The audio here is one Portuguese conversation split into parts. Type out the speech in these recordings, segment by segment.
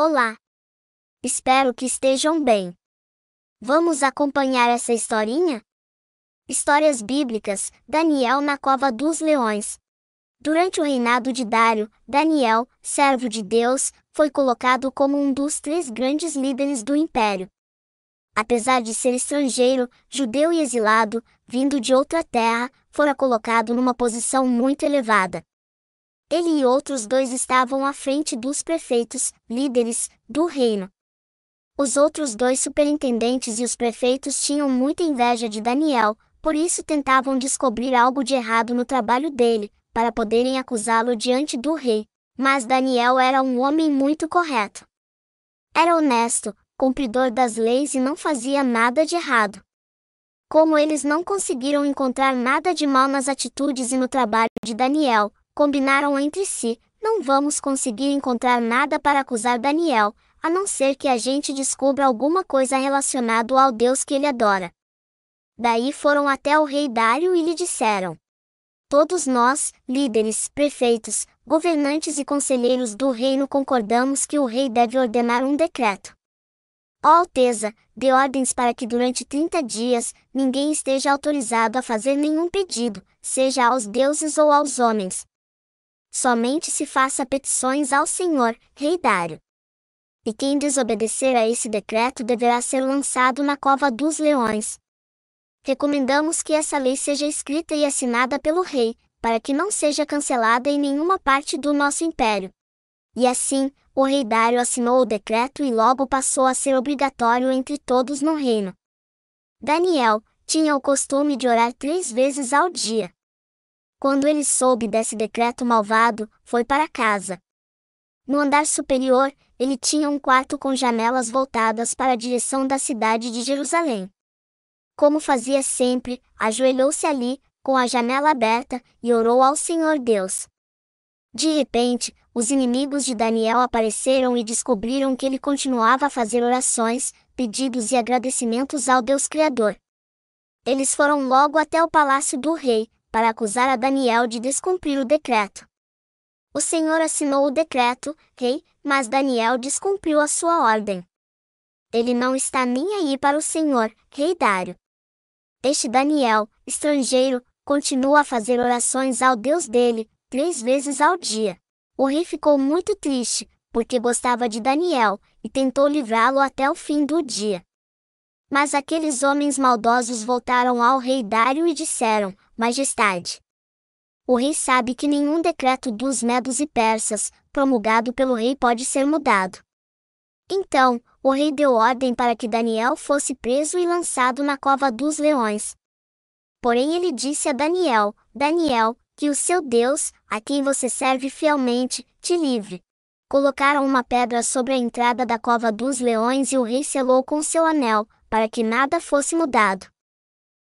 Olá! Espero que estejam bem. Vamos acompanhar essa historinha? Histórias bíblicas, Daniel na cova dos leões. Durante o reinado de Dário, Daniel, servo de Deus, foi colocado como um dos 3 grandes líderes do império. Apesar de ser estrangeiro, judeu e exilado, vindo de outra terra, fora colocado numa posição muito elevada. Ele e outros 2 estavam à frente dos prefeitos, líderes, do reino. Os outros 2 superintendentes e os prefeitos tinham muita inveja de Daniel, por isso tentavam descobrir algo de errado no trabalho dele, para poderem acusá-lo diante do rei. Mas Daniel era um homem muito correto. Era honesto, cumpridor das leis e não fazia nada de errado. Como eles não conseguiram encontrar nada de mal nas atitudes e no trabalho de Daniel, combinaram entre si: não vamos conseguir encontrar nada para acusar Daniel, a não ser que a gente descubra alguma coisa relacionada ao Deus que ele adora. Daí foram até o rei Dário e lhe disseram: todos nós, líderes, prefeitos, governantes e conselheiros do reino concordamos que o rei deve ordenar um decreto. Ó Alteza, dê ordens para que durante 30 dias, ninguém esteja autorizado a fazer nenhum pedido, seja aos deuses ou aos homens. Somente se faça petições ao Senhor, rei Dário. E quem desobedecer a esse decreto deverá ser lançado na cova dos leões. Recomendamos que essa lei seja escrita e assinada pelo rei, para que não seja cancelada em nenhuma parte do nosso império. E assim, o rei Dário assinou o decreto e logo passou a ser obrigatório entre todos no reino. Daniel tinha o costume de orar 3 vezes ao dia. Quando ele soube desse decreto malvado, foi para casa. No andar superior, ele tinha um quarto com janelas voltadas para a direção da cidade de Jerusalém. Como fazia sempre, ajoelhou-se ali, com a janela aberta, e orou ao Senhor Deus. De repente, os inimigos de Daniel apareceram e descobriram que ele continuava a fazer orações, pedidos e agradecimentos ao Deus Criador. Eles foram logo até o palácio do rei, para acusar a Daniel de descumprir o decreto. O Senhor assinou o decreto, rei, mas Daniel descumpriu a sua ordem. Ele não está nem aí para o Senhor, rei Dário. Este Daniel, estrangeiro, continua a fazer orações ao Deus dele, 3 vezes ao dia. O rei ficou muito triste, porque gostava de Daniel, e tentou livrá-lo até o fim do dia. Mas aqueles homens maldosos voltaram ao rei Dário e disseram: Majestade, o rei sabe que nenhum decreto dos medos e persas, promulgado pelo rei, pode ser mudado. Então, o rei deu ordem para que Daniel fosse preso e lançado na cova dos leões. Porém ele disse a Daniel: Daniel, que o seu Deus, a quem você serve fielmente, te livre. Colocaram uma pedra sobre a entrada da cova dos leões e o rei selou com seu anel, para que nada fosse mudado.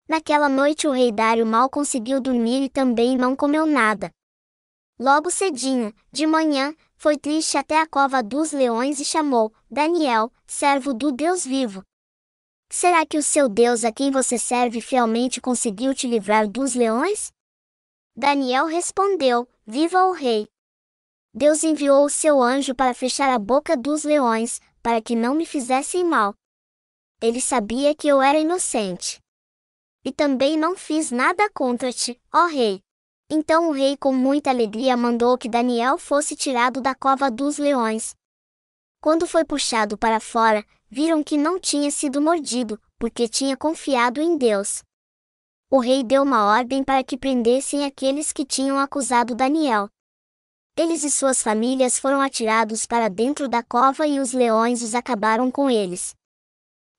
Naquela noite o rei Dário mal conseguiu dormir e também não comeu nada. Logo cedinho, de manhã, foi triste até a cova dos leões e chamou: Daniel, servo do Deus vivo. Será que o seu Deus a quem você serve fielmente conseguiu te livrar dos leões? Daniel respondeu: Viva o rei! Deus enviou o seu anjo para fechar a boca dos leões, para que não me fizessem mal. Ele sabia que eu era inocente. E também não fiz nada contra ti, ó rei. Então o rei com muita alegria mandou que Daniel fosse tirado da cova dos leões. Quando foi puxado para fora, viram que não tinha sido mordido, porque tinha confiado em Deus. O rei deu uma ordem para que prendessem aqueles que tinham acusado Daniel. Eles e suas famílias foram atirados para dentro da cova e os leões os acabaram com eles.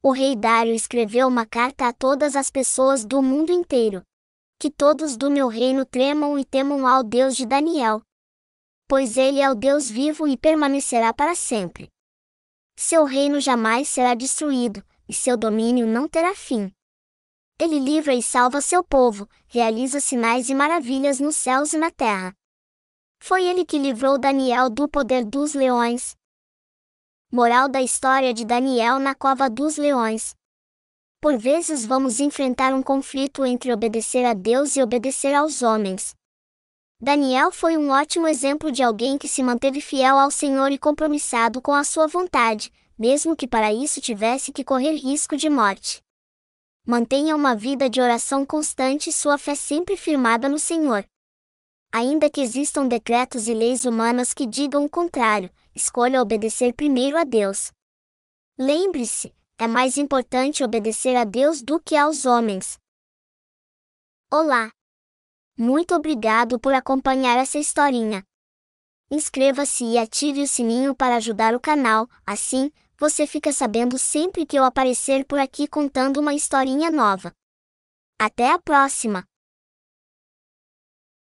O rei Dário escreveu uma carta a todas as pessoas do mundo inteiro. Que todos do meu reino tremam e temam ao Deus de Daniel. Pois ele é o Deus vivo e permanecerá para sempre. Seu reino jamais será destruído, e seu domínio não terá fim. Ele livra e salva seu povo, realiza sinais e maravilhas nos céus e na terra. Foi ele que livrou Daniel do poder dos leões. Moral da história de Daniel na cova dos leões. Por vezes vamos enfrentar um conflito entre obedecer a Deus e obedecer aos homens. Daniel foi um ótimo exemplo de alguém que se manteve fiel ao Senhor e compromissado com a sua vontade, mesmo que para isso tivesse que correr risco de morte. Mantenha uma vida de oração constante e sua fé sempre firmada no Senhor. Ainda que existam decretos e leis humanas que digam o contrário, escolha obedecer primeiro a Deus. Lembre-se, é mais importante obedecer a Deus do que aos homens. Olá! Muito obrigado por acompanhar essa historinha. Inscreva-se e ative o sininho para ajudar o canal, assim, você fica sabendo sempre que eu aparecer por aqui contando uma historinha nova. Até a próxima!